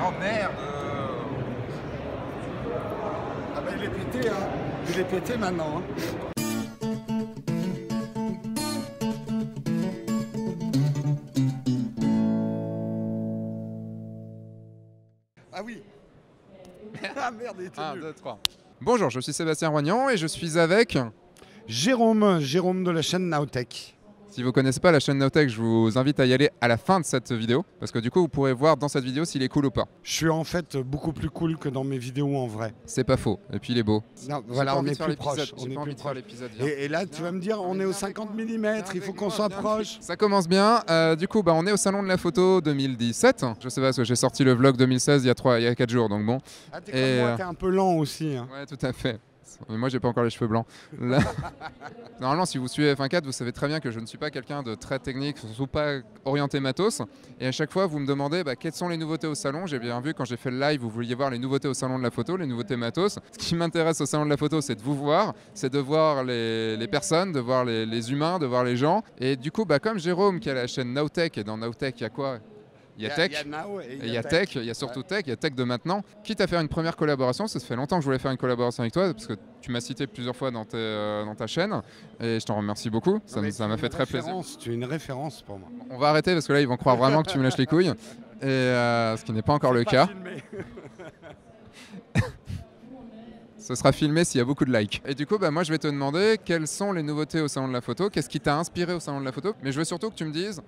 Oh merde. Ah bah il est pété, hein. Il est pété maintenant, hein. Ah oui. Ah merde, il était 1, nul. 2, 3. Bonjour, je suis Sébastien Roignan et je suis avec... Jérôme de la chaîne Nowtech. Si vous ne connaissez pas la chaîne Nowtech, je vous invite à y aller à la fin de cette vidéo, parce que du coup, vous pourrez voir dans cette vidéo s'il est cool ou pas. Je suis en fait beaucoup plus cool que dans mes vidéos en vrai. C'est pas faux, et puis il est beau. Non, J'ai voilà, pas on envie est de faire plus l'épisode, proche. j'ai On est pas envie plus de faire proche. l'épisode, viens. Et là, tu vas me dire, on est au 50 mm, il faut qu'on soit proche. Ça commence bien. Du coup, on est au Salon de la Photo 2017. Je sais pas, parce que j'ai sorti le vlog 2016 il y a 4 jours, donc bon. Ah, t'es Et, comme moi, t'es un peu lent aussi. Hein. Ouais, tout à fait. Mais moi, j'ai pas encore les cheveux blancs. Là... Normalement, si vous suivez F1.4, vous savez très bien que je ne suis pas quelqu'un de très technique, surtout pas orienté matos. Et à chaque fois, vous me demandez quelles sont les nouveautés au salon. J'ai bien vu quand j'ai fait le live, vous vouliez voir les nouveautés au salon de la photo, les nouveautés matos. Ce qui m'intéresse au salon de la photo, c'est de vous voir, c'est de voir les personnes, de voir les humains, de voir les gens. Et du coup, comme Jérôme qui a la chaîne Nowtech, et dans Nowtech, il y a quoi ? Il y a Tech, Il y a Now et il y a Tech, il y a surtout Tech, il y a Tech de maintenant. Quitte à faire une première collaboration, ça fait longtemps que je voulais faire une collaboration avec toi, parce que tu m'as cité plusieurs fois dans ta chaîne, et je t'en remercie beaucoup, ça m'a fait très plaisir. Tu es une référence pour moi. On va arrêter, parce que là, ils vont croire vraiment que tu me lâches les couilles, et, ce qui n'est pas encore le cas. Ce sera filmé s'il y a beaucoup de likes. Et du coup, moi, je vais te demander quelles sont les nouveautés au Salon de la Photo, qu'est-ce qui t'a inspiré au Salon de la Photo, mais je veux surtout que tu me dises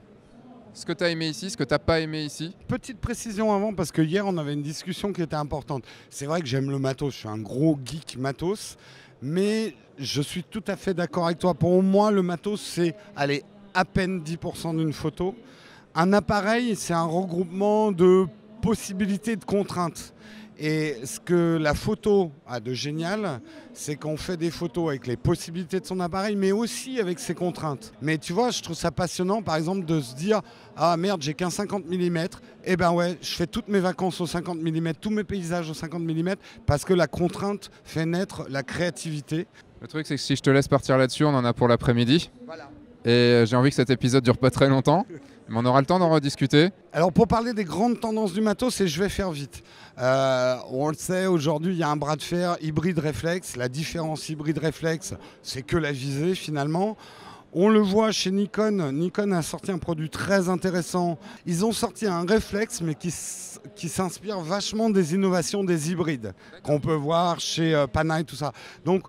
ce que tu as aimé ici, ce que tu n'as pas aimé ici. Petite précision avant, parce que hier, on avait une discussion qui était importante. C'est vrai que j'aime le matos, je suis un gros geek matos, mais je suis tout à fait d'accord avec toi. Pour moi, le matos, c'est à peine 10% d'une photo. Un appareil, c'est un regroupement de possibilités, de contraintes. Et ce que la photo a de génial, c'est qu'on fait des photos avec les possibilités de son appareil, mais aussi avec ses contraintes. Mais tu vois, je trouve ça passionnant, par exemple, de se dire « Ah merde, j'ai qu'un 50 mm, eh ben ouais, je fais toutes mes vacances au 50 mm, tous mes paysages au 50 mm, parce que la contrainte fait naître la créativité. » Le truc, c'est que si je te laisse partir là-dessus, on en a pour l'après-midi. Voilà. Et j'ai envie que cet épisode dure pas très longtemps, mais on aura le temps d'en rediscuter. Alors pour parler des grandes tendances du matos, et je vais faire vite. On le sait, aujourd'hui, il y a un bras de fer hybride réflexe. La différence hybride réflexe, c'est que la visée finalement. On le voit chez Nikon. Nikon a sorti un produit très intéressant. Ils ont sorti un réflexe, mais qui s'inspire vachement des innovations des hybrides qu'on peut voir chez Panerai, tout ça. Donc,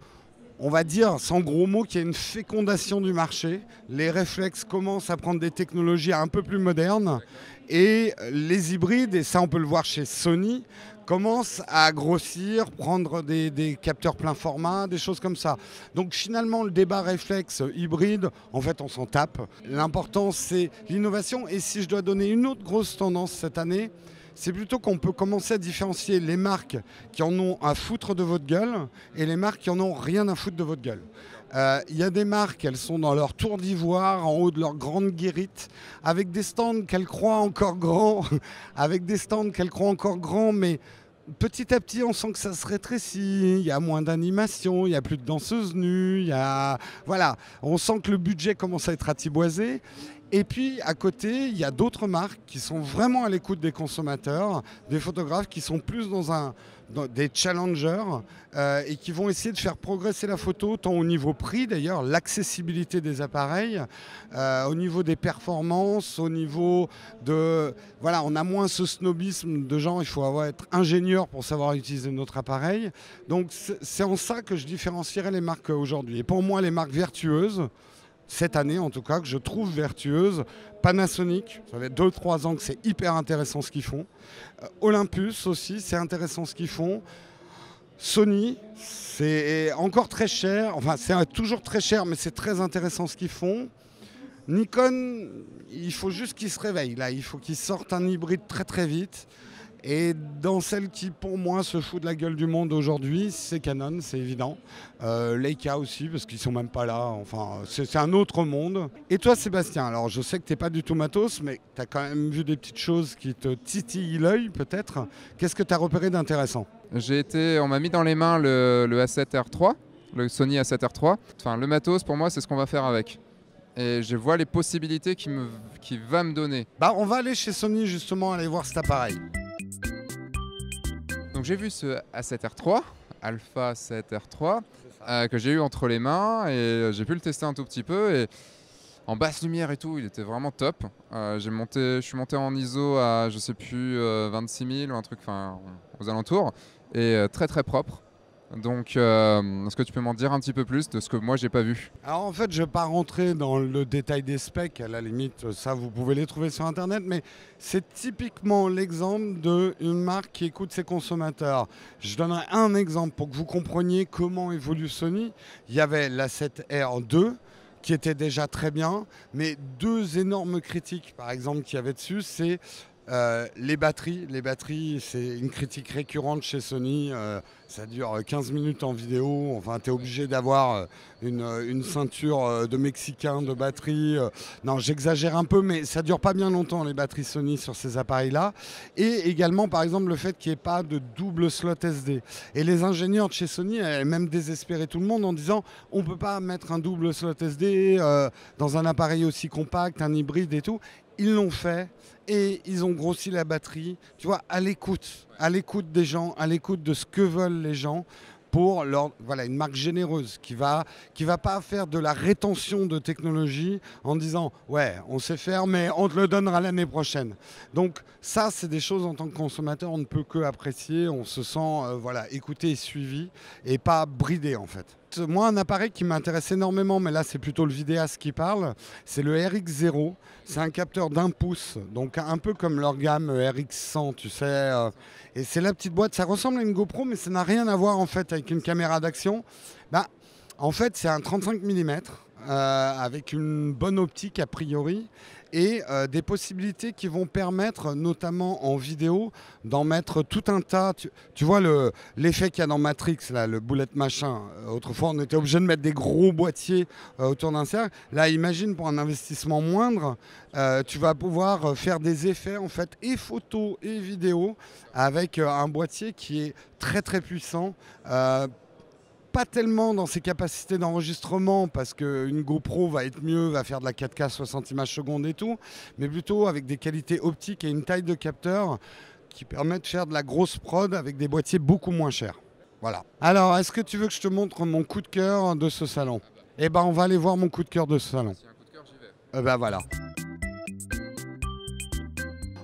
on va dire, sans gros mots, qu'il y a une fécondation du marché. Les réflexes commencent à prendre des technologies un peu plus modernes. Et les hybrides, et ça on peut le voir chez Sony, commencent à grossir, prendre des capteurs plein format, des choses comme ça. Donc finalement, le débat réflexe hybride, en fait, on s'en tape. L'important, c'est l'innovation. Et si je dois donner une autre grosse tendance cette année, c'est plutôt qu'on peut commencer à différencier les marques qui en ont à foutre de votre gueule et les marques qui en ont rien à foutre de votre gueule. Il y a des marques, elles sont dans leur tour d'ivoire, en haut de leur grande guérite, avec des stands qu'elles croient encore grands, mais petit à petit, on sent que ça se rétrécit, il y a moins d'animation, il n'y a plus de danseuses nues, voilà, on sent que le budget commence à être ratiboisé. Et puis, à côté, il y a d'autres marques qui sont vraiment à l'écoute des consommateurs, des photographes qui sont plus dans des challengers et qui vont essayer de faire progresser la photo, tant au niveau prix d'ailleurs, l'accessibilité des appareils, au niveau des performances, au niveau de... Voilà, on a moins ce snobisme de gens, il faut être ingénieur pour savoir utiliser notre appareil. Donc, c'est en ça que je différencierais les marques aujourd'hui. Et pour moi, les marques vertueuses, cette année en tout cas, que je trouve vertueuse. Panasonic, ça fait 2-3 ans que c'est hyper intéressant ce qu'ils font. Olympus aussi, c'est intéressant ce qu'ils font. Sony, c'est encore très cher, enfin c'est toujours très cher, mais c'est très intéressant ce qu'ils font. Nikon, il faut juste qu'ils se réveillent là, il faut qu'ils sortent un hybride très très vite. Et dans celle qui, pour moi, se fout de la gueule du monde aujourd'hui, c'est Canon, c'est évident. Leica aussi, parce qu'ils sont même pas là. Enfin, c'est un autre monde. Et toi, Sébastien, alors je sais que tu n'es pas du tout matos, mais tu as quand même vu des petites choses qui te titillent l'œil, peut-être. Qu'est-ce que tu as repéré d'intéressant ? On m'a mis dans les mains le A7R3, le Sony A7R3. Enfin, le matos, pour moi, c'est ce qu'on va faire avec. Et je vois les possibilités qu'il va me donner. On va aller chez Sony, justement, aller voir cet appareil. Donc j'ai vu ce A7R3, Alpha 7R3, que j'ai eu entre les mains et j'ai pu le tester un tout petit peu. Et en basse lumière et tout, il était vraiment top. Je suis monté en ISO à, je sais plus, 26 000 ou un truc, enfin, aux alentours, et très très propre. Donc, est-ce que tu peux m'en dire un petit peu plus de ce que moi j'ai pas vu? Alors en fait, je ne vais pas rentrer dans le détail des specs, à la limite, ça vous pouvez les trouver sur Internet, mais c'est typiquement l'exemple d'une marque qui écoute ses consommateurs. Je donnerai un exemple pour que vous compreniez comment évolue Sony. Il y avait la 7R2, qui était déjà très bien, mais deux énormes critiques, par exemple, qu'il y avait dessus, c'est les batteries. Les batteries, c'est une critique récurrente chez Sony. Ça dure 15 minutes en vidéo. Enfin, tu es obligé d'avoir une ceinture de Mexicain de batterie. Non, j'exagère un peu, mais ça dure pas bien longtemps, les batteries Sony sur ces appareils-là. Et également, par exemple, le fait qu'il n'y ait pas de double slot SD. Et les ingénieurs de chez Sony avaient même désespéré tout le monde en disant on ne peut pas mettre un double slot SD dans un appareil aussi compact, un hybride et tout. Ils l'ont fait. Et ils ont grossi la batterie, tu vois, à l'écoute des gens, à l'écoute de ce que veulent les gens, pour leur, voilà, une marque généreuse qui va pas faire de la rétention de technologie en disant ouais, on sait faire, mais on te le donnera l'année prochaine. Donc ça, c'est des choses en tant que consommateur, on ne peut que apprécier, on se sent voilà, écouté et suivi et pas bridé en fait. Moi, un appareil qui m'intéresse énormément, mais là c'est plutôt le vidéaste qui parle, c'est le RX0. C'est un capteur d'1 pouce, donc un peu comme leur gamme RX100, tu sais. Et c'est la petite boîte, ça ressemble à une GoPro, mais ça n'a rien à voir en fait avec une caméra d'action. En fait, c'est un 35 mm avec une bonne optique a priori et des possibilités qui vont permettre, notamment en vidéo, d'en mettre tout un tas. Tu vois l'effet qu'il y a dans Matrix, là, le bullet machin. Autrefois, on était obligé de mettre des gros boîtiers autour d'un cercle. Là, imagine pour un investissement moindre, tu vas pouvoir faire des effets en fait, et photo et vidéo avec un boîtier qui est très très puissant. Pas tellement dans ses capacités d'enregistrement parce qu'une GoPro va être mieux, va faire de la 4K 60 images secondes et tout, mais plutôt avec des qualités optiques et une taille de capteur qui permet de faire de la grosse prod avec des boîtiers beaucoup moins chers. Voilà. Alors, est-ce que tu veux que je te montre mon coup de cœur de ce salon? Eh ben, on va aller voir mon coup de cœur de ce salon. Si y a un coup de cœur, j'y vais. Ben voilà.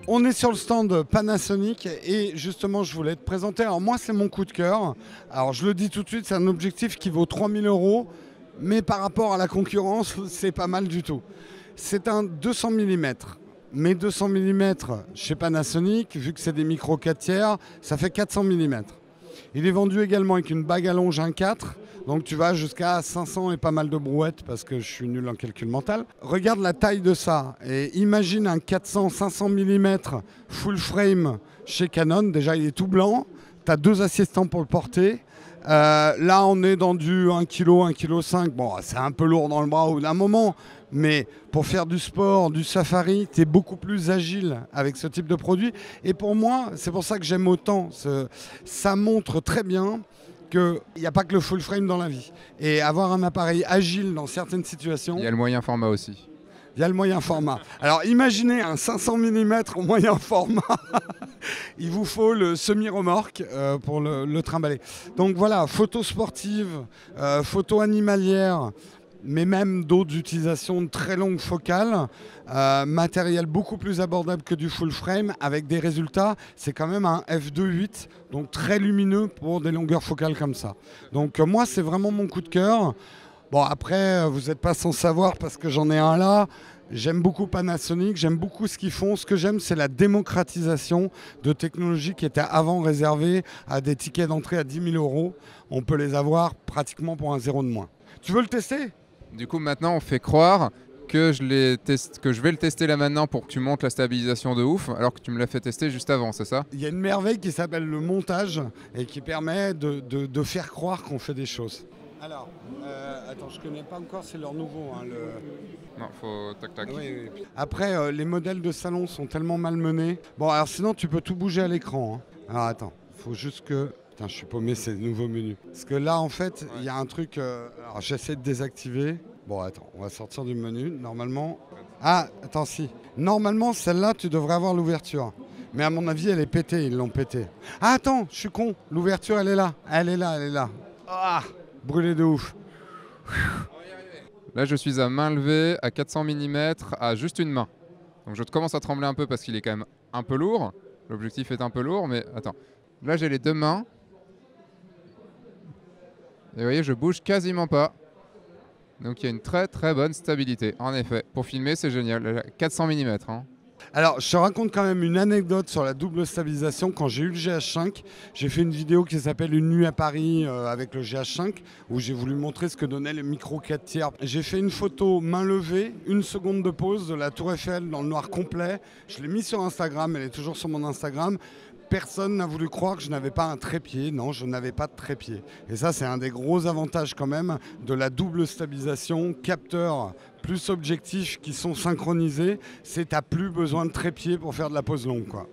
On est sur le stand Panasonic et justement je voulais te présenter, alors moi c'est mon coup de cœur, alors je le dis tout de suite, c'est un objectif qui vaut 3 000 €, mais par rapport à la concurrence c'est pas mal du tout. C'est un 200 mm, mais 200 mm chez Panasonic, vu que c'est des micros 4 tiers, ça fait 400 mm. Il est vendu également avec une bague à longe 1.4, donc tu vas jusqu'à 500 et pas mal de brouettes parce que je suis nul en calcul mental. Regarde la taille de ça et imagine un 400-500 mm full frame chez Canon. Déjà il est tout blanc, tu as 2 assistants pour le porter. Là on est dans du 1 kg, 1,5 kg. Bon, c'est un peu lourd dans le bras au bout d'un moment, mais pour faire du sport, du safari, tu es beaucoup plus agile avec ce type de produit. Et pour moi, c'est pour ça que j'aime autant. Ça montre très bien qu'il n'y a pas que le full frame dans la vie. Et avoir un appareil agile dans certaines situations... Il y a le moyen format aussi. Il y a le moyen format. Alors imaginez un 500 mm au moyen format. Il vous faut le semi-remorque pour le trimballer. Donc voilà, photo sportive, photo animalière, mais même d'autres utilisations de très longues focales, matériel beaucoup plus abordable que du full frame, avec des résultats, c'est quand même un f2.8, donc très lumineux pour des longueurs focales comme ça. Donc moi, c'est vraiment mon coup de cœur. Bon, après, vous n'êtes pas sans savoir parce que j'en ai un là. J'aime beaucoup Panasonic, j'aime beaucoup ce qu'ils font. Ce que j'aime, c'est la démocratisation de technologies qui étaient avant réservées à des tickets d'entrée à 10 000 €. On peut les avoir pratiquement pour un zéro de moins. Tu veux le tester ? Du coup, maintenant, on fait croire que je vais le tester là maintenant pour que tu montes la stabilisation de ouf, alors que tu me l'as fait tester juste avant, c'est ça? Il y a une merveille qui s'appelle le montage et qui permet de faire croire qu'on fait des choses. Alors, attends, je connais pas encore, c'est leur nouveau. Hein, Non, faut tac-tac. Oui. Après, les modèles de salon sont tellement malmenés. Bon, alors sinon, tu peux tout bouger à l'écran. Hein. Alors attends, faut juste que... Putain, je suis paumé, c'est le nouveau menu. Parce que là, en fait, il y a un truc... Alors, j'essaie de désactiver. Bon, attends, on va sortir du menu. Normalement... Ah, attends, si. Normalement, celle-là, tu devrais avoir l'ouverture. Mais à mon avis, elle est pétée, ils l'ont pétée. Ah, attends, je suis con. L'ouverture, elle est là. Elle est là, elle est là. Ah, brûlé de ouf. Là, je suis à main levée, à 400 mm, à juste une main. Donc je commence à trembler un peu parce qu'il est quand même un peu lourd. L'objectif est un peu lourd, mais attends. Là, j'ai les deux mains. Et vous voyez, je bouge quasiment pas. Donc il y a une très très bonne stabilité. En effet, pour filmer, c'est génial. 400 mm. Hein. Alors, je te raconte quand même une anecdote sur la double stabilisation. Quand j'ai eu le GH5, j'ai fait une vidéo qui s'appelle Une nuit à Paris avec le GH5, où j'ai voulu montrer ce que donnait le micro 4 tiers. J'ai fait une photo main levée, 1 seconde de pause de la Tour Eiffel dans le noir complet. Je l'ai mis sur Instagram, elle est toujours sur mon Instagram. Personne n'a voulu croire que je n'avais pas un trépied. Non, je n'avais pas de trépied. Et ça, c'est un des gros avantages quand même de la double stabilisation, capteur plus objectif qui sont synchronisés. C'est que tu n'as plus besoin de trépied pour faire de la pose longue, quoi.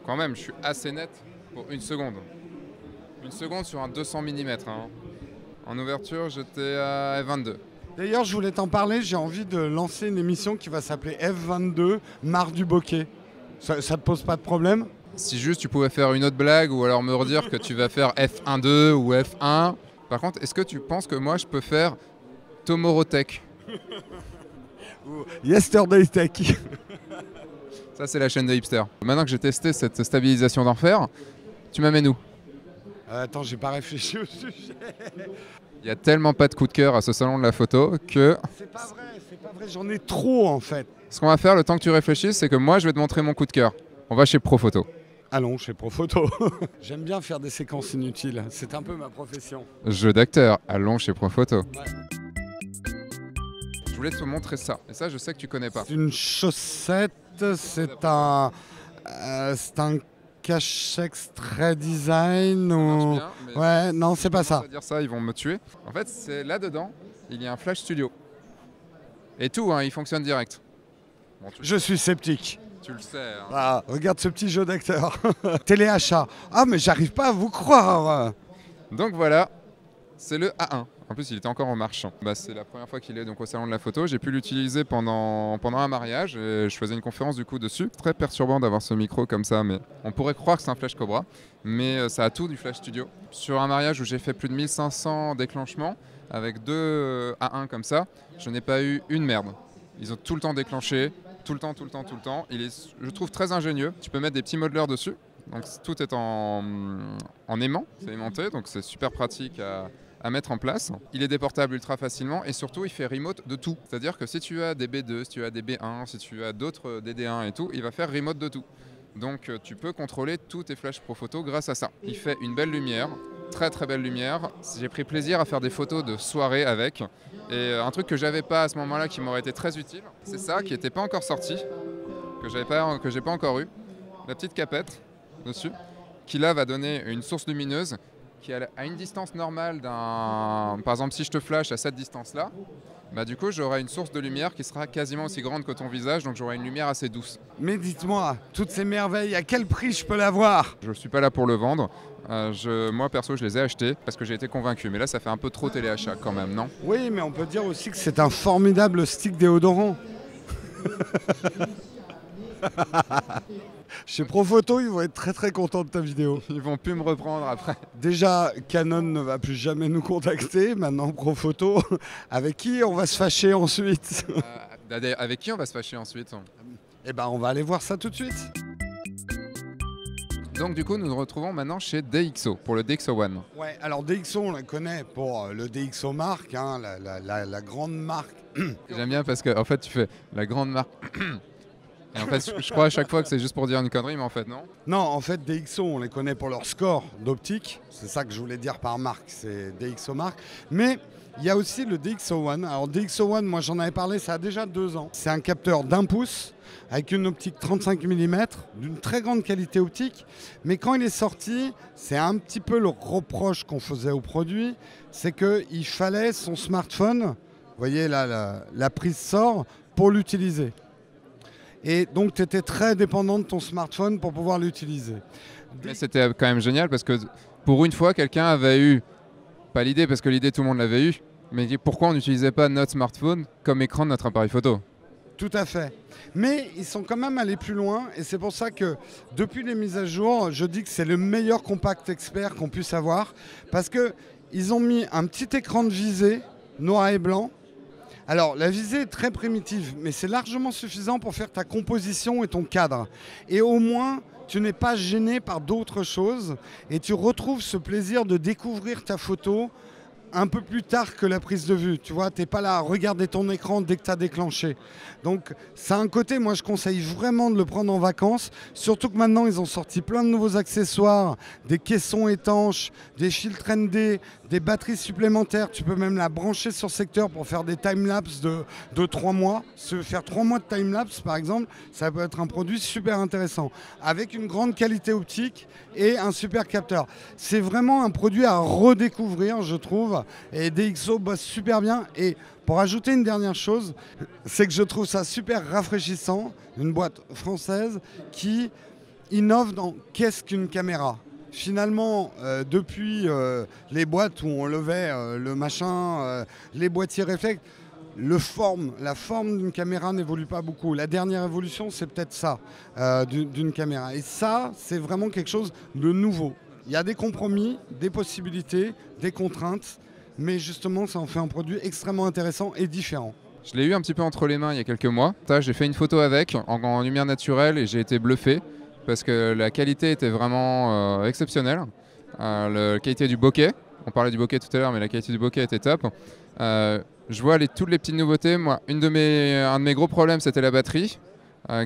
Quand même, je suis assez net pour 1 seconde. 1 seconde sur un 200 mm. Hein. En ouverture, j'étais à F22. D'ailleurs, je voulais t'en parler. J'ai envie de lancer une émission qui va s'appeler F22, Marre du bokeh. Ça te pose pas de problème? Si juste tu pouvais faire une autre blague ou alors me redire que tu vas faire F1.2 ou F1. Par contre, est-ce que tu penses que moi je peux faire Tomorrow Tech? Yesterday Tech. Ça, c'est la chaîne de hipster. Maintenant que j'ai testé cette stabilisation d'enfer, tu m'amènes où? Attends, j'ai pas réfléchi au sujet. Il y a tellement pas de coup de cœur à ce salon de la photo que... C'est pas vrai, j'en ai trop en fait. Ce qu'on va faire le temps que tu réfléchisses, c'est que moi je vais te montrer mon coup de cœur. On va chez Profoto. Allons chez Profoto. J'aime bien faire des séquences inutiles, c'est un peu ma profession. Jeu d'acteur, allons chez Profoto. Ouais. Je voulais te montrer ça, et ça je sais que tu connais pas. C'est une chaussette, c'est un cache extrait design ou... Bien, mais Ouais, non, c'est pas ça. à dire ça, ils vont me tuer. En fait, c'est là-dedans, il y a un Flash Studio. Et tout, hein, il fonctionne direct. Bon, Je suis sceptique. tu le sais. Hein. Ah, regarde ce petit jeu d'acteur. Téléachat. Ah, mais j'arrive pas à vous croire. Donc voilà, c'est le A1. En plus, il était encore en marche. Bah, c'est la première fois qu'il est donc au salon de la photo. J'ai pu l'utiliser pendant un mariage. Et je faisais une conférence du coup dessus. Très perturbant d'avoir ce micro comme ça, mais on pourrait croire que c'est un Flash Cobra. Mais ça a tout du Flash Studio. Sur un mariage où j'ai fait plus de 1500 déclenchements, avec deux A1 comme ça, je n'ai pas eu une merde. Ils ont tout le temps déclenché, tout le temps. Il est, je trouve, très ingénieux. Tu peux mettre des petits modeleurs dessus. Donc tout est en aimant, c'est aimanté, donc c'est super pratique à mettre en place. Il est déportable ultra facilement et surtout il fait remote de tout. C'est-à-dire que si tu as des B2, si tu as des B1, si tu as d'autres DD1 et tout, il va faire remote de tout. Donc tu peux contrôler tous tes flash pro photo grâce à ça. Il fait une belle lumière, très très belle lumière. J'ai pris plaisir à faire des photos de soirée avec. Et un truc que j'avais pas à ce moment-là qui m'aurait été très utile, c'est ça qui n'était pas encore sorti, que j'ai pas encore eu. La petite capette dessus, qui là va donner une source lumineuse qui à une distance normale d'un... Par exemple, si je te flash à cette distance-là, bah du coup, j'aurai une source de lumière qui sera quasiment aussi grande que ton visage, donc j'aurai une lumière assez douce. Mais dites-moi, toutes ces merveilles, à quel prix je peux l'avoir? Je ne suis pas là pour le vendre. Moi, perso, je les ai achetés parce que j'ai été convaincu. Mais là, ça fait un peu trop téléachat quand même, non? Oui, mais on peut dire aussi que c'est un formidable stick déodorant. Chez Profoto, ils vont être très très contents de ta vidéo. Ils vont plus me reprendre après. Déjà, Canon ne va plus jamais nous contacter. Maintenant, Profoto, avec qui on va se fâcher ensuite? Avec qui on va se fâcher ensuite? Eh ben, on va aller voir ça tout de suite. Donc du coup, nous nous retrouvons maintenant chez DxO pour le DxO One. Ouais, alors DxO, on la connaît pour le DxO Mark, hein, la grande marque. J'aime bien parce que en fait, tu fais la grande marque. Et en fait, je crois à chaque fois que c'est juste pour dire une connerie, mais en fait, non. Non, en fait, DxO, on les connaît pour leur score d'optique. C'est ça que je voulais dire par marque, c'est DxO Mark. Mais il y a aussi le DxO One. Alors DxO One, moi j'en avais parlé, ça a déjà 2 ans. C'est un capteur d'1 pouce avec une optique 35 mm d'une très grande qualité optique. Mais quand il est sorti, c'est un petit peu le reproche qu'on faisait au produit, c'est qu'il fallait son smartphone, vous voyez là, la prise sort, pour l'utiliser. Et donc, tu étais très dépendant de ton smartphone pour pouvoir l'utiliser. Mais c'était quand même génial parce que pour une fois, quelqu'un avait eu, pas l'idée parce que l'idée tout le monde l'avait eu, mais pourquoi on n'utilisait pas notre smartphone comme écran de notre appareil photo? Tout à fait. Mais ils sont quand même allés plus loin et c'est pour ça que depuis les mises à jour, je dis que c'est le meilleur compact expert qu'on puisse avoir parce qu'ils ont mis un petit écran de visée noir et blanc. Alors la visée est très primitive mais c'est largement suffisant pour faire ta composition et ton cadre. Et au moins tu n'es pas gêné par d'autres choses et tu retrouves ce plaisir de découvrir ta photo un peu plus tard que la prise de vue. Tu vois, tu n'es pas là à regarder ton écran dès que tu as déclenché. Donc, ça a un côté, moi je conseille vraiment de le prendre en vacances. Surtout que maintenant, ils ont sorti plein de nouveaux accessoires, des caissons étanches, des filtres ND, des batteries supplémentaires. Tu peux même la brancher sur secteur pour faire des timelapses de 3 mois. Si tu veux faire 3 mois de timelapse, par exemple, ça peut être un produit super intéressant. Avec une grande qualité optique et un super capteur. C'est vraiment un produit à redécouvrir, je trouve. Et DxO bosse super bien. Et pour ajouter une dernière chose, c'est que je trouve ça super rafraîchissant, une boîte française qui innove dans qu'est-ce qu'une caméra. Finalement, depuis les boîtes où on levait le machin, les boîtiers réflexes, la forme d'une caméra n'évolue pas beaucoup. La dernière évolution, c'est peut-être ça, d'une caméra. Et ça, c'est vraiment quelque chose de nouveau. Il y a des compromis, des possibilités, des contraintes, mais justement, ça en fait un produit extrêmement intéressant et différent. Je l'ai eu un petit peu entre les mains il y a quelques mois. J'ai fait une photo avec en lumière naturelle et j'ai été bluffé parce que la qualité était vraiment exceptionnelle. La qualité du bokeh, on parlait du bokeh tout à l'heure, mais la qualité du bokeh était top. Je vois toutes les petites nouveautés. Moi, un de mes gros problèmes, c'était la batterie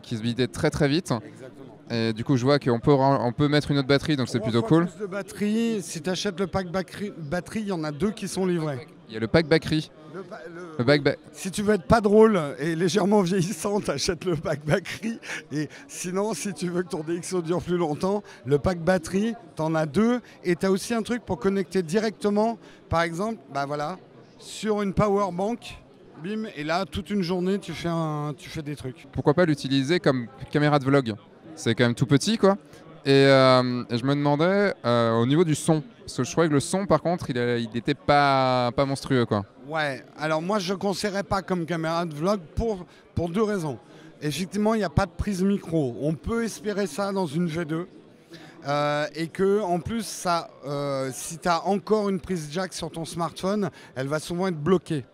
qui se vidait très très vite. Exactement. Et du coup, je vois qu'on peut mettre une autre batterie, donc c'est plutôt cool. Plus de batterie. Si tu achètes le pack batterie, il y en a 2 qui sont livrés. Il y a le pack batterie. Si tu veux être pas drôle et légèrement vieillissant, t'achètes le pack batterie. Et sinon, si tu veux que ton DxO dure plus longtemps, le pack batterie, t'en as 2. Et t'as aussi un truc pour connecter directement, par exemple, sur une power bank. Bim, et là, toute une journée, tu fais des trucs. Pourquoi pas l'utiliser comme caméra de vlog? C'est quand même tout petit, quoi. Et je me demandais au niveau du son, parce que je trouvais que le son, par contre, il n'était pas monstrueux, quoi. Ouais, alors moi je ne conseillerais pas comme caméra de vlog pour 2 raisons. Effectivement, il n'y a pas de prise micro. On peut espérer ça dans une V2. Et que en plus, si tu as encore une prise jack sur ton smartphone, elle va souvent être bloquée.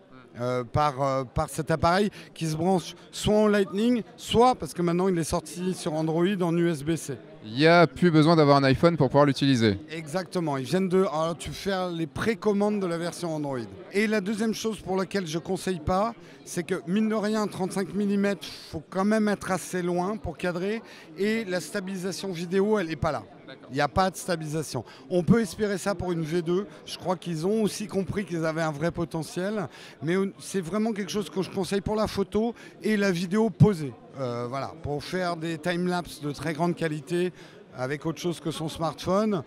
Par cet appareil qui se branche soit en Lightning, soit parce que maintenant il est sorti sur Android en USB-C. Il n'y a plus besoin d'avoir un iPhone pour pouvoir l'utiliser. Exactement, alors tu fais les précommandes de la version Android. Et la deuxième chose pour laquelle je ne conseille pas, c'est que mine de rien, 35 mm, il faut quand même être assez loin pour cadrer et la stabilisation vidéo, elle n'est pas là. Il n'y a pas de stabilisation. On peut espérer ça pour une V2. Je crois qu'ils ont aussi compris qu'ils avaient un vrai potentiel. Mais c'est vraiment quelque chose que je conseille pour la photo et la vidéo posée. Pour faire des timelapses de très grande qualité avec autre chose que son smartphone,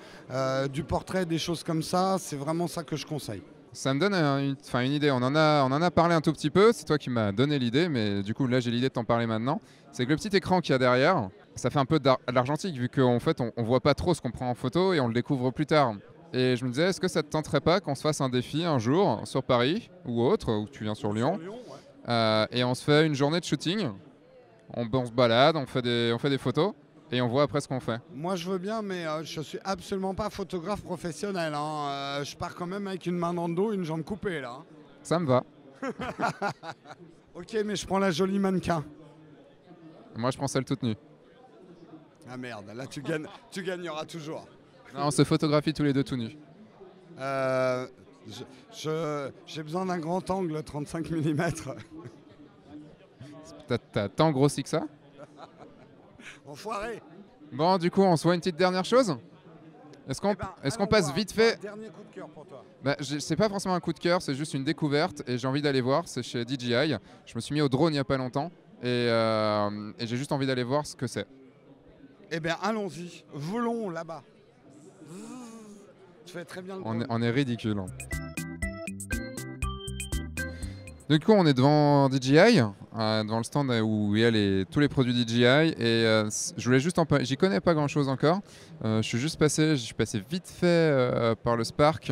du portrait, des choses comme ça, c'est vraiment ça que je conseille. Ça me donne une idée. On en a parlé un tout petit peu. C'est toi qui m'as donné l'idée, mais du coup là j'ai l'idée de t'en parler maintenant. C'est que le petit écran qu'il y a derrière, ça fait un peu d'argentique vu qu'en fait on voit pas trop ce qu'on prend en photo et on le découvre plus tard. Et je me disais, est-ce que ça te tenterait pas qu'on se fasse un défi un jour sur Paris ou autre, ou tu viens sur Lyon, et on se fait une journée de shooting. On se balade, on fait des photos. Et on voit après ce qu'on fait. Moi je veux bien, mais je suis absolument pas photographe professionnel. Je pars quand même avec une main dans le dos, une jambe coupée là. Ça me va. Ok, mais je prends la jolie mannequin. Moi je prends celle toute nue. Ah merde, là tu gagneras toujours. Non, on se photographie tous les deux tout nus. J'ai besoin d'un grand angle 35 mm. T'as tant grossi que ça? Enfoiré. Bon, du coup, on se voit une petite dernière chose. Est-ce qu'on passe vite fait? Dernier coup de cœur pour toi. C'est pas forcément un coup de cœur, c'est juste une découverte et j'ai envie d'aller voir. C'est chez DJI. Je me suis mis au drone il n'y a pas longtemps et j'ai juste envie d'aller voir ce que c'est. Eh bien, allons-y. Volons là-bas. Tu fais très bien le drone. On est ridicule. Du coup, on est devant DJI, devant le stand où il y a tous les produits DJI. Et je voulais juste en parler. J'y connais pas grand-chose encore. Je suis passé vite fait par le Spark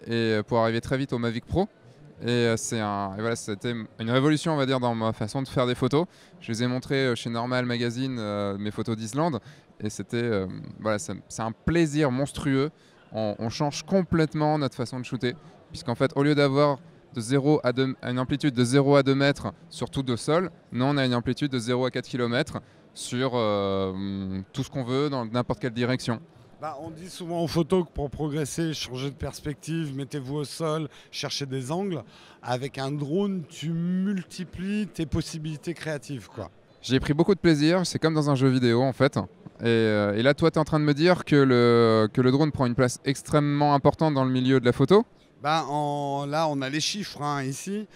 et pour arriver très vite au Mavic Pro. Et voilà, c'était une révolution, on va dire, dans ma façon de faire des photos. Je les ai montrées chez Normal Magazine, mes photos d'Islande. Et voilà, c'est un plaisir monstrueux. On change complètement notre façon de shooter. Puisqu'en fait, au lieu d'avoir une amplitude de 0 à 2 mètres sur tout de sol, nous, on a une amplitude de 0 à 4 km sur tout ce qu'on veut dans n'importe quelle direction. Bah, on dit souvent en photo que pour progresser, changez de perspective, mettez-vous au sol, cherchez des angles. Avec un drone, tu multiplies tes possibilités créatives, quoi. J'y ai pris beaucoup de plaisir, c'est comme dans un jeu vidéo en fait. Et là, toi, tu es en train de me dire que le drone prend une place extrêmement importante dans le milieu de la photo. Là, on a les chiffres hein, ici.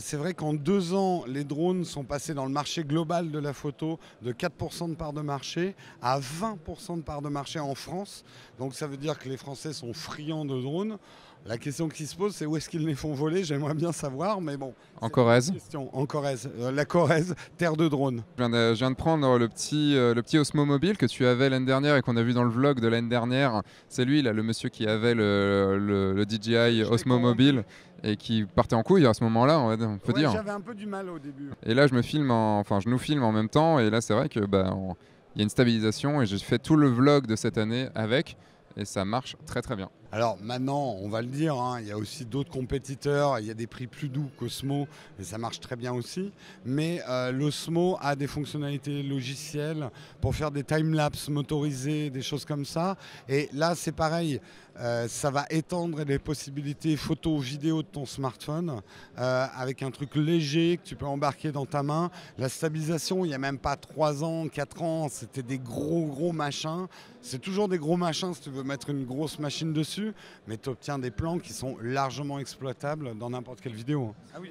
C'est vrai qu'en 2 ans, les drones sont passés dans le marché global de la photo de 4% de part de marché à 20% de part de marché en France. Donc ça veut dire que les Français sont friands de drones. La question qui se pose, c'est où est-ce qu'ils les font voler? J'aimerais bien savoir, mais bon. En Corrèze. En Corrèze, la Corrèze, terre de drones. Je viens de prendre le petit Osmo Mobile que tu avais l'année dernière et qu'on a vu dans le vlog de l'année dernière. C'est lui, là, le monsieur qui avait le DJI Osmo Mobile et qui partait en couille à ce moment-là, on peut dire. J'avais un peu du mal au début. Et là, je nous filme en même temps. Et là, c'est vrai que il y a une stabilisation et j'ai fait tout le vlog de cette année avec. Et ça marche très très bien. Alors maintenant, on va le dire, hein, il y a aussi d'autres compétiteurs, il y a des prix plus doux qu'Osmo et ça marche très bien aussi. Mais l'Osmo a des fonctionnalités logicielles pour faire des timelapses motorisés, des choses comme ça. Et là, c'est pareil, ça va étendre les possibilités photo, vidéo de ton smartphone avec un truc léger que tu peux embarquer dans ta main. La stabilisation, il n'y a même pas 3 ans, 4 ans, c'était des gros machins. C'est toujours des gros machins si tu veux mettre une grosse machine dessus, mais tu obtiens des plans qui sont largement exploitables dans n'importe quelle vidéo. Ah oui,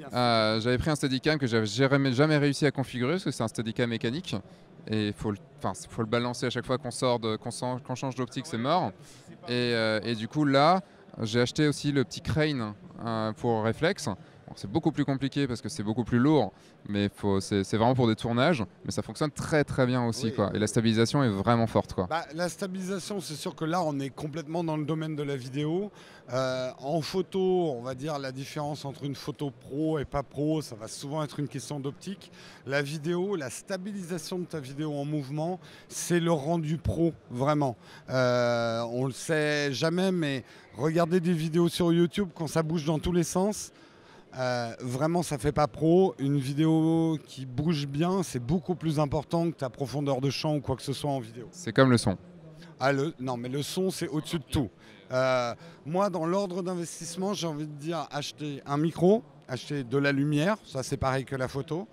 j'avais pris un Steadicam que j'avais jamais réussi à configurer parce que c'est un Steadicam mécanique et il faut le balancer à chaque fois qu'on change d'optique, c'est mort. Et du coup là, j'ai acheté aussi le petit crane pour réflexe. C'est beaucoup plus compliqué parce que c'est beaucoup plus lourd, mais c'est vraiment pour des tournages. Mais ça fonctionne très très bien aussi, oui, quoi. Et la stabilisation est vraiment forte, quoi. La stabilisation, c'est sûr que là, on est complètement dans le domaine de la vidéo. En photo, on va dire la différence entre une photo pro et pas pro, ça va souvent être une question d'optique. La vidéo, la stabilisation de ta vidéo en mouvement, c'est le rendu pro, vraiment. On le sait jamais, mais regardez des vidéos sur YouTube quand ça bouge dans tous les sens. Vraiment ça fait pas pro. Une vidéo qui bouge bien, c'est beaucoup plus important que ta profondeur de champ ou quoi que ce soit en vidéo. C'est comme le son. Non mais le son c'est au-dessus de tout. Moi dans l'ordre d'investissement j'ai envie de dire acheter un micro, acheter de la lumière, ça c'est pareil que la photo.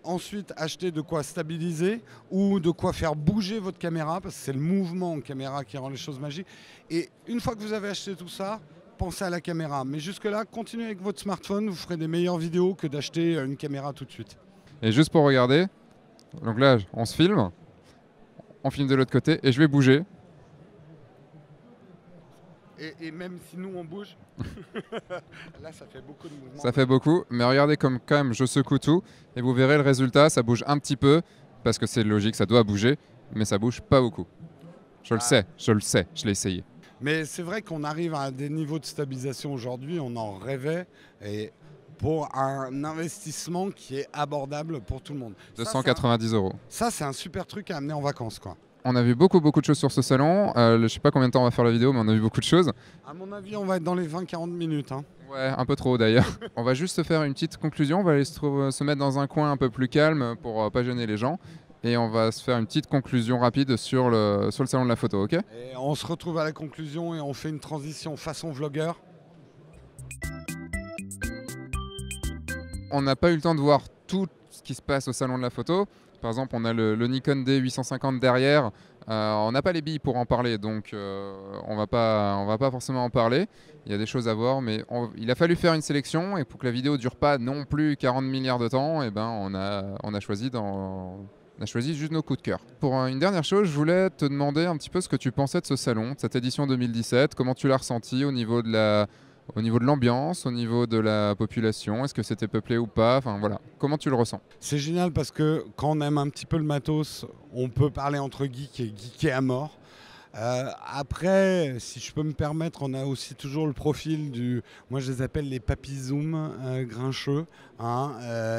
Ensuite acheter de quoi stabiliser ou de quoi faire bouger votre caméra parce que c'est le mouvement en caméra qui rend les choses magiques. Et une fois que vous avez acheté tout ça, pensez à la caméra. Mais jusque-là, continuez avec votre smartphone, vous ferez des meilleures vidéos que d'acheter une caméra tout de suite. Et juste pour regarder, donc là, on se filme, on filme de l'autre côté et je vais bouger. Et même si nous, on bouge, là, ça fait beaucoup de mouvements. Ça fait beaucoup, mais regardez comme quand même je secoue tout et vous verrez le résultat, ça bouge un petit peu parce que c'est logique, ça doit bouger, mais ça bouge pas beaucoup. Je le sais, je l'ai essayé. Mais c'est vrai qu'on arrive à des niveaux de stabilisation aujourd'hui, on en rêvait, et pour un investissement qui est abordable pour tout le monde. 290 €. Ça, c'est un super truc à amener en vacances, quoi. On a vu beaucoup de choses sur ce salon. Je sais pas combien de temps on va faire la vidéo, mais on a vu beaucoup de choses. À mon avis, on va être dans les 20-40 minutes. Hein. Ouais, un peu trop d'ailleurs. On va juste faire une petite conclusion. On va aller se mettre dans un coin un peu plus calme pour pas gêner les gens. Et on va se faire une petite conclusion rapide sur le salon de la photo, ok? Et on se retrouve à la conclusion et on fait une transition façon vlogueur. On n'a pas eu le temps de voir tout ce qui se passe au salon de la photo. Par exemple, on a le Nikon D850 derrière. On n'a pas les billes pour en parler, donc on va pas forcément en parler. Il y a des choses à voir, mais il a fallu faire une sélection et pour que la vidéo dure pas non plus 40 milliards de temps, et ben on a choisi juste nos coups de cœur. Pour une dernière chose, je voulais te demander un petit peu ce que tu pensais de ce salon, de cette édition 2017. Comment tu l'as ressenti au niveau de l'ambiance, au niveau de la population? Est-ce que c'était peuplé ou pas? Enfin voilà, comment tu le ressens? C'est génial parce que quand on aime un petit peu le matos, on peut parler entre geeks et geeker à mort. Après, si je peux me permettre, on a aussi toujours le profil du... Moi, je les appelle les papizooms grincheux. Hein.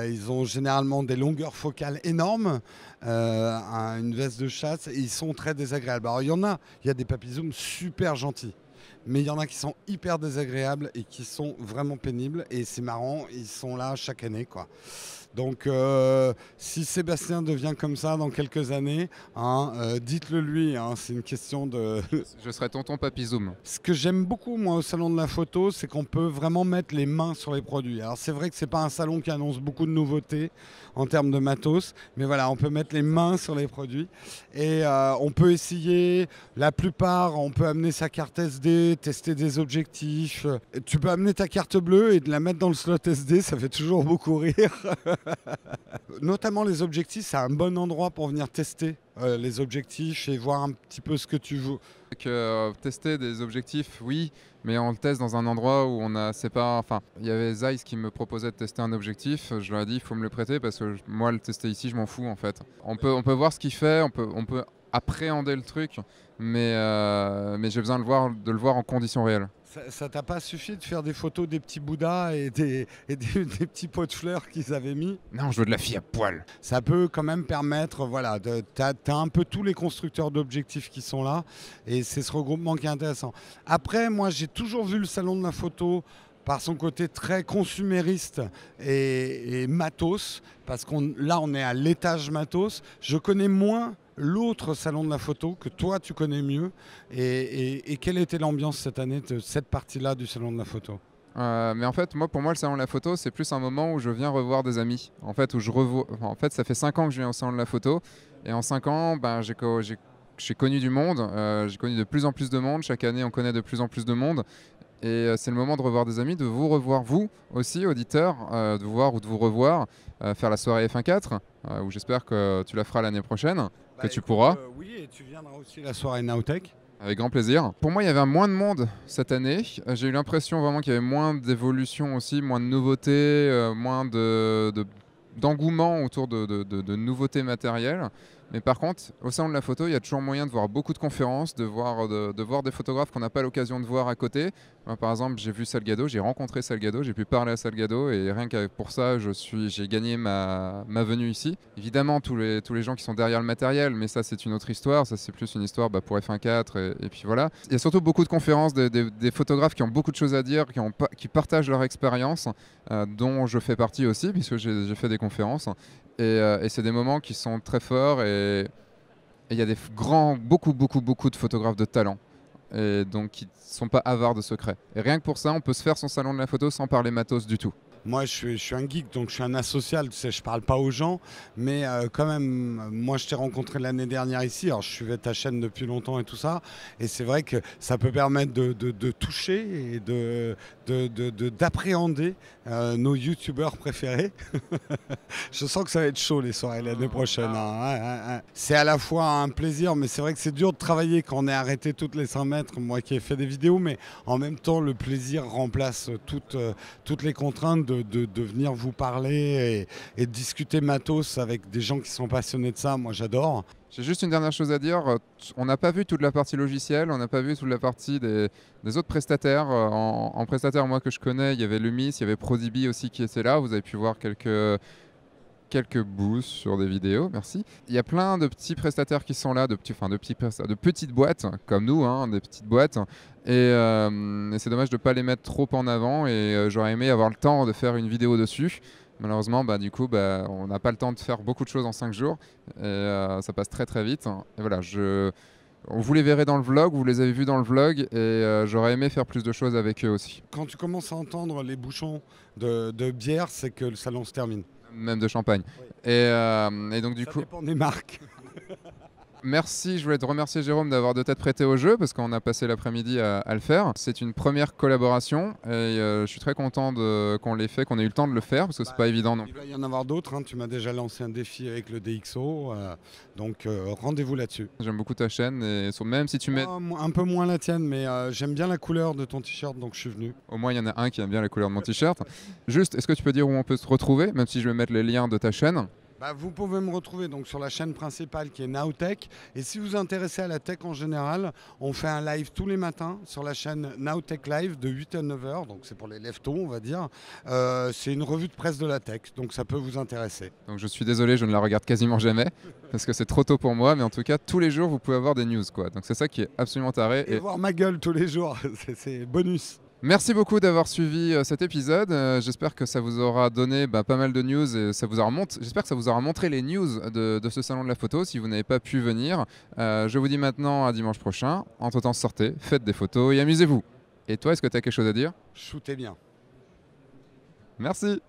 Ils ont généralement des longueurs focales énormes, une veste de chasse, et ils sont très désagréables. Alors, il y a des papizooms super gentils. Mais il y en a qui sont hyper désagréables et qui sont vraiment pénibles. Et c'est marrant, ils sont là chaque année, quoi. Donc, si Sébastien devient comme ça dans quelques années, hein, dites-le lui. Hein, c'est une question de... Je serai tonton Papizoom. Ce que j'aime beaucoup, moi, au salon de la photo, c'est qu'on peut vraiment mettre les mains sur les produits. Alors, c'est vrai que c'est pas un salon qui annonce beaucoup de nouveautés en termes de matos, mais voilà, on peut mettre les mains sur les produits et on peut essayer. La plupart, on peut amener sa carte SD, tester des objectifs. Tu peux amener ta carte bleue et de la mettre dans le slot SD, ça fait toujours beaucoup rire. Notamment les objectifs, c'est un bon endroit pour venir tester les objectifs et voir un petit peu ce que tu veux. Tester des objectifs, oui, mais on le teste dans un endroit où on a, c'est pas, enfin, il y avait Zeiss qui me proposait de tester un objectif. Je leur ai dit, il faut me le prêter parce que moi, le tester ici, je m'en fous en fait. On peut voir ce qu'il fait, on peut appréhender le truc, mais j'ai besoin de le voir en conditions réelles. Ça t'a pas suffi de faire des photos des petits bouddhas et des petits pots de fleurs qu'ils avaient mis? Non, je veux de la fille à poil. Ça peut quand même permettre, voilà, t'as un peu tous les constructeurs d'objectifs qui sont là et c'est ce regroupement qui est intéressant. Après, moi, j'ai toujours vu le salon de la photo par son côté très consumériste et matos, parce là, on est à l'étage matos. Je connais moins l'autre salon de la photo que toi, tu connais mieux. Et quelle était l'ambiance cette année de cette partie-là du salon de la photo? Mais en fait, pour moi, le salon de la photo, c'est plus un moment où je viens revoir des amis. En fait, en fait, ça fait 5 ans que je viens au salon de la photo. Et en 5 ans, ben, j'ai connu du monde. J'ai connu de plus en plus de monde. Chaque année, on connaît de plus en plus de monde. Et c'est le moment de revoir des amis, de vous revoir vous aussi, auditeurs, de vous voir ou de vous revoir, faire la soirée F1.4, où j'espère que tu la feras l'année prochaine, que tu pourras. Oui, et tu viendras aussi à la soirée Nowtech. Avec grand plaisir. Pour moi, il y avait moins de monde cette année. J'ai eu l'impression vraiment qu'il y avait moins d'évolution aussi, moins de nouveautés, moins d'engouement autour de nouveautés matérielles. Mais par contre, au salon de la photo, il y a toujours moyen de voir beaucoup de conférences, de voir des photographes qu'on n'a pas l'occasion de voir à côté. Moi, par exemple, j'ai vu Salgado, j'ai rencontré Salgado, j'ai pu parler à Salgado et rien que pour ça, j'ai gagné ma venue ici. Évidemment, tous les gens qui sont derrière le matériel, mais ça, c'est une autre histoire. Ça, c'est plus une histoire pour F1.4 et puis voilà. Il y a surtout beaucoup de conférences, des photographes qui ont beaucoup de choses à dire, qui partagent leur expérience, dont je fais partie aussi, puisque j'ai fait des conférences. Et c'est des moments qui sont très forts et il y a beaucoup de photographes de talent et donc qui ne sont pas avares de secrets. Et rien que pour ça, on peut se faire son salon de la photo sans parler matos du tout. Moi, je suis un geek, donc je suis un asocial, tu sais, je parle pas aux gens, mais quand même, moi, je t'ai rencontré l'année dernière ici, alors je suivais ta chaîne depuis longtemps et tout ça, et c'est vrai que ça peut permettre de toucher et d'appréhender nos youtubeurs préférés. Je sens que ça va être chaud les soirées l'année prochaine. Hein. C'est à la fois un plaisir, mais c'est vrai que c'est dur de travailler quand on est arrêté toutes les 100 mètres, moi qui ai fait des vidéos, mais en même temps, le plaisir remplace toutes les contraintes de venir vous parler et de discuter matos avec des gens qui sont passionnés de ça. Moi, j'adore. J'ai juste une dernière chose à dire. On n'a pas vu toute la partie logicielle, on n'a pas vu toute la partie des autres prestataires. En prestataire, moi, que je connais, il y avait Lumis, il y avait ProDB aussi qui était là. Vous avez pu voir quelques booths sur des vidéos, merci. Il y a plein de petits prestataires qui sont là, de petites boîtes, comme nous, hein, des petites boîtes. Et c'est dommage de ne pas les mettre trop en avant. Et j'aurais aimé avoir le temps de faire une vidéo dessus. Malheureusement, du coup, on n'a pas le temps de faire beaucoup de choses en 5 jours. Et ça passe très très vite. Et voilà, vous les verrez dans le vlog, vous les avez vus dans le vlog. Et j'aurais aimé faire plus de choses avec eux aussi. Quand tu commences à entendre les bouchons de bière, c'est que le salon se termine. Même de champagne. Oui. Et donc du coup... Ça dépend des marques. Merci, je voulais te remercier Jérôme d'avoir de t'être prêté au jeu parce qu'on a passé l'après-midi à le faire. C'est une première collaboration et je suis très content qu'on l'ait fait, qu'on ait eu le temps de le faire parce que c'est pas évident non. Il va y en avoir d'autres, hein. Tu m'as déjà lancé un défi avec le DxO, donc rendez-vous là-dessus. J'aime beaucoup ta chaîne et même si tu mets... Un peu moins la tienne, mais j'aime bien la couleur de ton t-shirt donc je suis venu. Au moins il y en a un qui aime bien la couleur de mon t-shirt. Juste, est-ce que tu peux dire où on peut se retrouver, même si je vais mettre les liens de ta chaîne? Bah, vous pouvez me retrouver donc sur la chaîne principale qui est Nowtech. Et si vous vous intéressez à la tech en général, on fait un live tous les matins sur la chaîne Nowtech Live de 8 à 9 heures. Donc c'est pour les leftos, on va dire. C'est une revue de presse de la tech, donc ça peut vous intéresser. Donc je suis désolé, je ne la regarde quasiment jamais parce que c'est trop tôt pour moi, mais en tout cas tous les jours vous pouvez avoir des news quoi. Donc c'est ça qui est absolument taré. Et voir ma gueule tous les jours, c'est bonus. Merci beaucoup d'avoir suivi cet épisode. J'espère que ça vous aura donné pas mal de news et j'espère que ça vous aura montré les news de ce salon de la photo si vous n'avez pas pu venir. Je vous dis maintenant à dimanche prochain. Entre-temps, sortez, faites des photos et amusez-vous. Et toi, est-ce que tu as quelque chose à dire? Shootez bien. Merci.